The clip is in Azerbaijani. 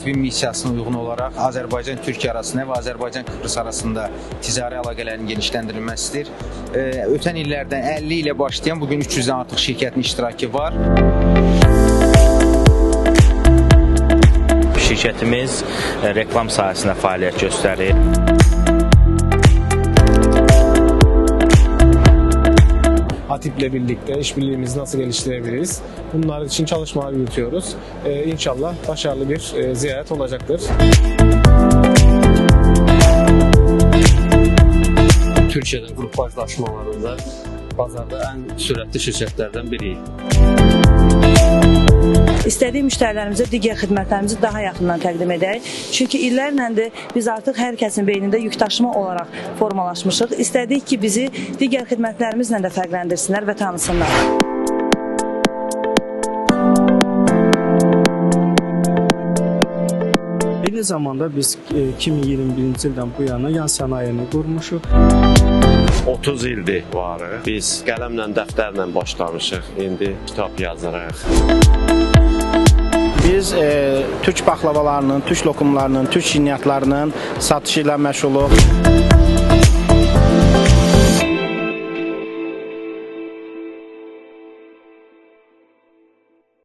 kooperativin missiyasına uyğun olaraq Azərbaycan-Türkiyə arasında və Azərbaycan-Kıbrıs arasında ticari əlaqələrin genişləndirilməsidir. Ötən illərdən 50 ilə başlayan bugün 300-dən artıq şirkətin iştirakı var. Şirkətimiz reklam sahəsində fəaliyyət göstərir. ATİP'le birlikte işbirliğimizi nasıl geliştirebiliriz? Bunlar için çalışmalar yürütüyoruz. İnşallah başarılı bir ziyaret olacaktır. Türkiye'nin qrup paylaşmalarında bazarda ən sürətli şirkətlərdən biriyik. İstədiyi müştərilərimizə digər xidmətlərimizi daha yaxından təqdim edək. Çünki illərlə biz artıq hər kəsin beynində yükdaşıma olaraq formalaşmışıq. İstədik ki, bizi digər xidmətlərimizlə də fərqləndirsinlər və tanısınlar. Eyni zamanda biz 2021-ci ildən bu yana yan sənayeni qurmuşuq. 30 ildir varıq. Biz qələmlə, dəftərlə başlamışıq. İndi kitab yazırıq. Biz Türk baklavalarının, Türk lokumlarının, Türk şirniyyatlarının satışı ilə məşğuluq.